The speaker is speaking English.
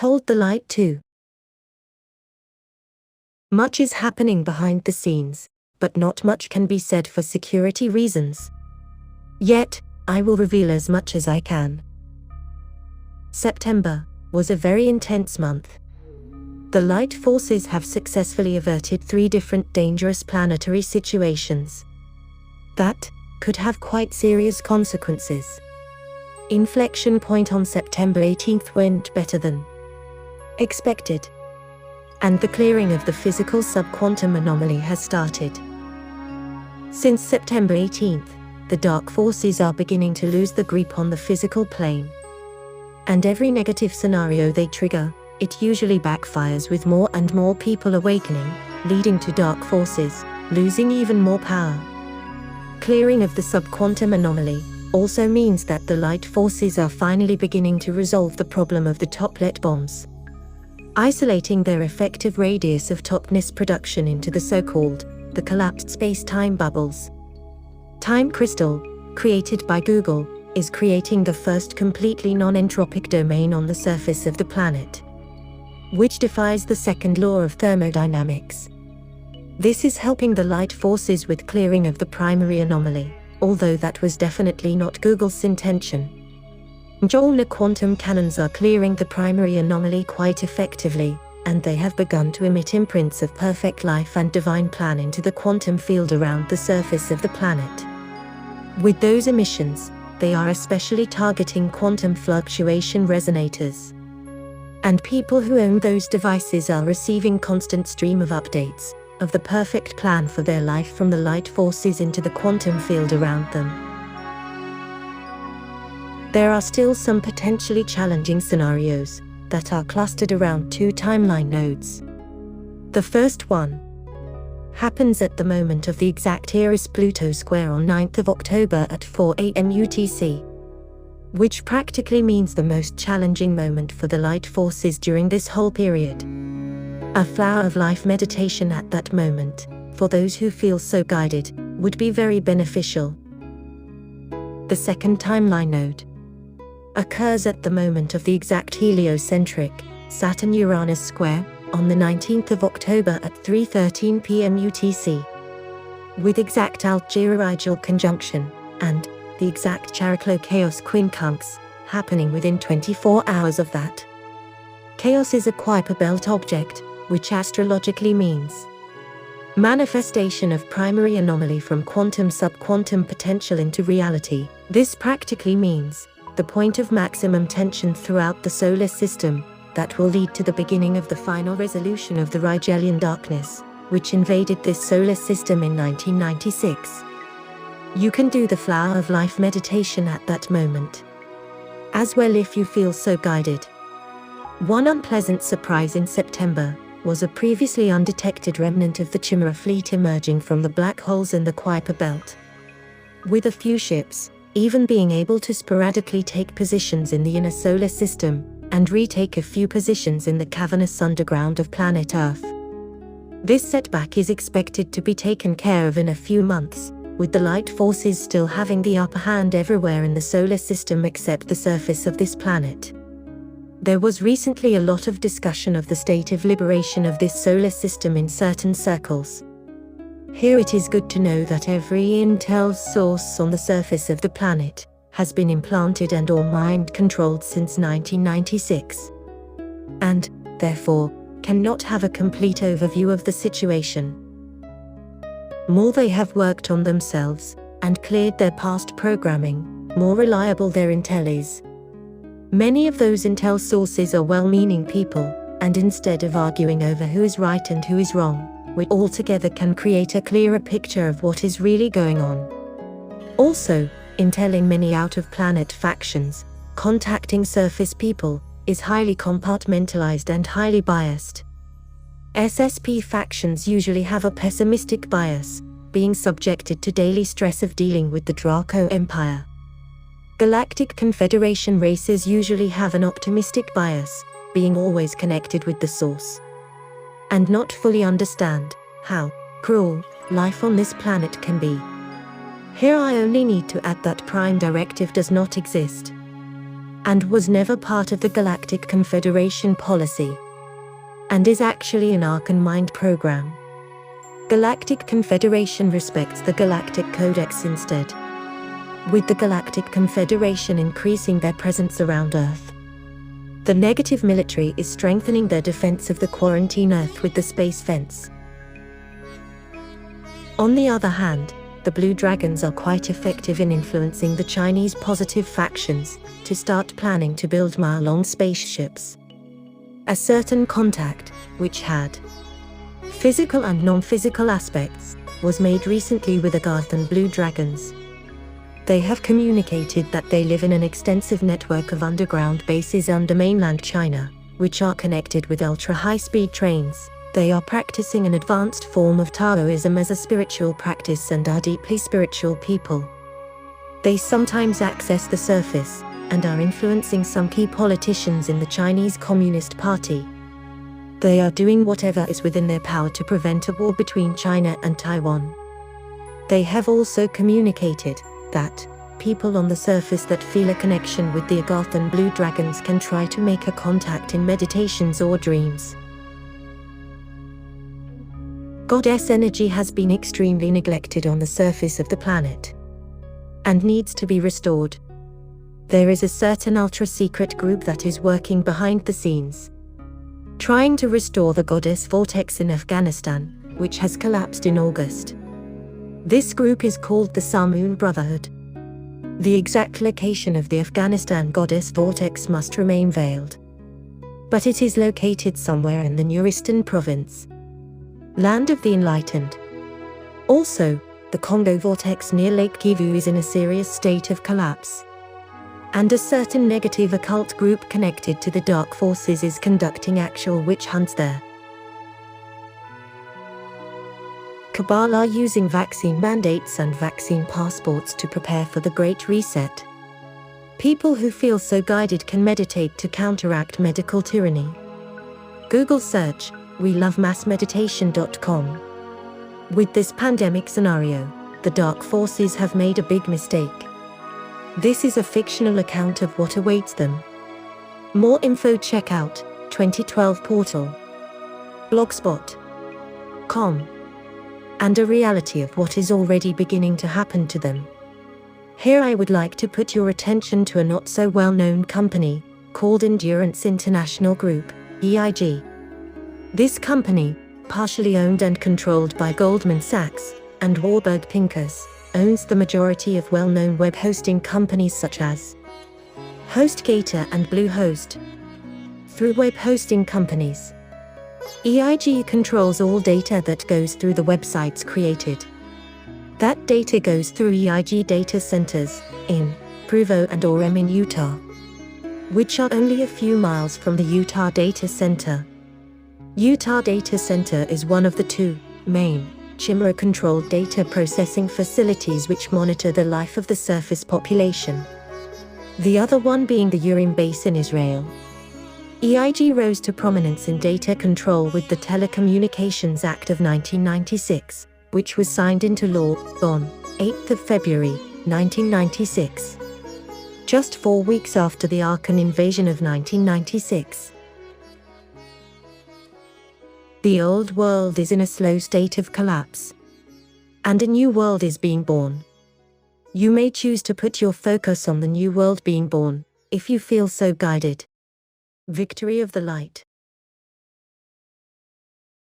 Hold the light too. Much is happening behind the scenes, but not much can be said for security reasons. Yet, I will reveal as much as I can. September was a very intense month. The light forces have successfully averted 3 different dangerous planetary situations that could have quite serious consequences. Inflection point on September 18th went better than expected, and the clearing of the physical subquantum anomaly has started. Since September 18th, the dark forces are beginning to lose the grip on the physical plane. And every negative scenario they trigger, it usually backfires with more and more people awakening, leading to dark forces losing even more power. Clearing of the subquantum anomaly also means that the light forces are finally beginning to resolve the problem of the toplet bombs, isolating their effective radius of topness production into the so-called the collapsed space-time bubbles. Time Crystal, created by Google, is creating the first completely non-entropic domain on the surface of the planet, which defies the second law of thermodynamics. This is helping the light forces with clearing of the primary anomaly, although that was definitely not Google's intention. Joule quantum cannons are clearing the primary anomaly quite effectively, and they have begun to emit imprints of perfect life and divine plan into the quantum field around the surface of the planet. With those emissions, they are especially targeting quantum fluctuation resonators. And people who own those devices are receiving constant stream of updates of the perfect plan for their life from the light forces into the quantum field around them. There are still some potentially challenging scenarios that are clustered around 2 timeline nodes. The first one happens at the moment of the exact Eris-Pluto square on 9th of October at 4 AM UTC, which practically means the most challenging moment for the light forces during this whole period. A flower of life meditation at that moment, for those who feel so guided, would be very beneficial. The second timeline node occurs at the moment of the exact heliocentric Saturn-Uranus square on the 19th of October at 3:13 PM UTC, with exact Altair-Rigel conjunction and the exact Chariklo-Chaos quincunx happening within 24 hours of that. Chaos is a Kuiper belt object, which astrologically means manifestation of primary anomaly from quantum subquantum potential into reality. This practically means the point of maximum tension throughout the solar system that will lead to the beginning of the final resolution of the Rigelian darkness, which invaded this solar system in 1996. You can do the flower of life meditation at that moment as well if you feel so guided. One unpleasant surprise in September was a previously undetected remnant of the Chimera fleet emerging from the black holes in the Kuiper belt, with a few ships even being able to sporadically take positions in the inner solar system and retake a few positions in the cavernous underground of planet Earth. This setback is expected to be taken care of in a few months, with the light forces still having the upper hand everywhere in the solar system except the surface of this planet. There was recently a lot of discussion of the state of liberation of this solar system in certain circles. Here it is good to know that every intel source on the surface of the planet has been implanted and or mind-controlled since 1996, and, therefore, cannot have a complete overview of the situation. More they have worked on themselves and cleared their past programming, more reliable their intel is. Many of those intel sources are well-meaning people, and instead of arguing over who is right and who is wrong, we all together can create a clearer picture of what is really going on. Also, intelling many out-of-planet factions, contacting surface people, is highly compartmentalized and highly biased. SSP factions usually have a pessimistic bias, being subjected to daily stress of dealing with the Draco Empire. Galactic Confederation races usually have an optimistic bias, being always connected with the source, and not fully understand how cruel life on this planet can be. Here I only need to add that Prime Directive does not exist, and was never part of the Galactic Confederation policy, and is actually an Archon mind program. Galactic Confederation respects the Galactic Codex instead, with the Galactic Confederation increasing their presence around Earth. The negative military is strengthening their defense of the quarantine Earth with the space fence. On the other hand, the Blue Dragons are quite effective in influencing the Chinese positive factions to start planning to build mile-long spaceships. A certain contact, which had physical and non-physical aspects, was made recently with Agarthan Blue Dragons. They have communicated that they live in an extensive network of underground bases under mainland China, which are connected with ultra-high-speed trains. They are practicing an advanced form of Taoism as a spiritual practice and are deeply spiritual people. They sometimes access the surface, and are influencing some key politicians in the Chinese Communist Party. They are doing whatever is within their power to prevent a war between China and Taiwan. They have also communicated that people on the surface that feel a connection with the Agarthan Blue Dragons can try to make a contact in meditations or dreams. Goddess energy has been extremely neglected on the surface of the planet, and needs to be restored. There is a certain ultra-secret group that is working behind the scenes, trying to restore the goddess vortex in Afghanistan, which has collapsed in August. This group is called the Samoon Brotherhood. The exact location of the Afghanistan goddess vortex must remain veiled, but it is located somewhere in the Nuristan province, land of the enlightened. Also, the Congo vortex near Lake Kivu is in a serious state of collapse, and a certain negative occult group connected to the dark forces is conducting actual witch hunts there. Cabal are using vaccine mandates and vaccine passports to prepare for the Great Reset. People who feel so guided can meditate to counteract medical tyranny. Google search, welovemassmeditation.com. With this pandemic scenario, the dark forces have made a big mistake. This is a fictional account of what awaits them. More info check out 2012 portal, blogspot.com, and a reality of what is already beginning to happen to them. Here I would like to put your attention to a not so well-known company called Endurance International Group, EIG. This company, partially owned and controlled by Goldman Sachs and Warburg Pincus, owns the majority of well-known web hosting companies such as HostGator and Bluehost. Through web hosting companies, EIG controls all data that goes through the websites created. That data goes through EIG data centers in Provo and Orem in Utah, which are only a few miles from the Utah data center. Utah data center is one of the two main Chimera-controlled data processing facilities which monitor the life of the surface population. The other one being the Urim base in Israel. EIG rose to prominence in data control with the Telecommunications Act of 1996, which was signed into law on 8th of February, 1996. Just 4 weeks after the Archon invasion of 1996. The old world is in a slow state of collapse, and a new world is being born. You may choose to put your focus on the new world being born, if you feel so guided. Victory of the light.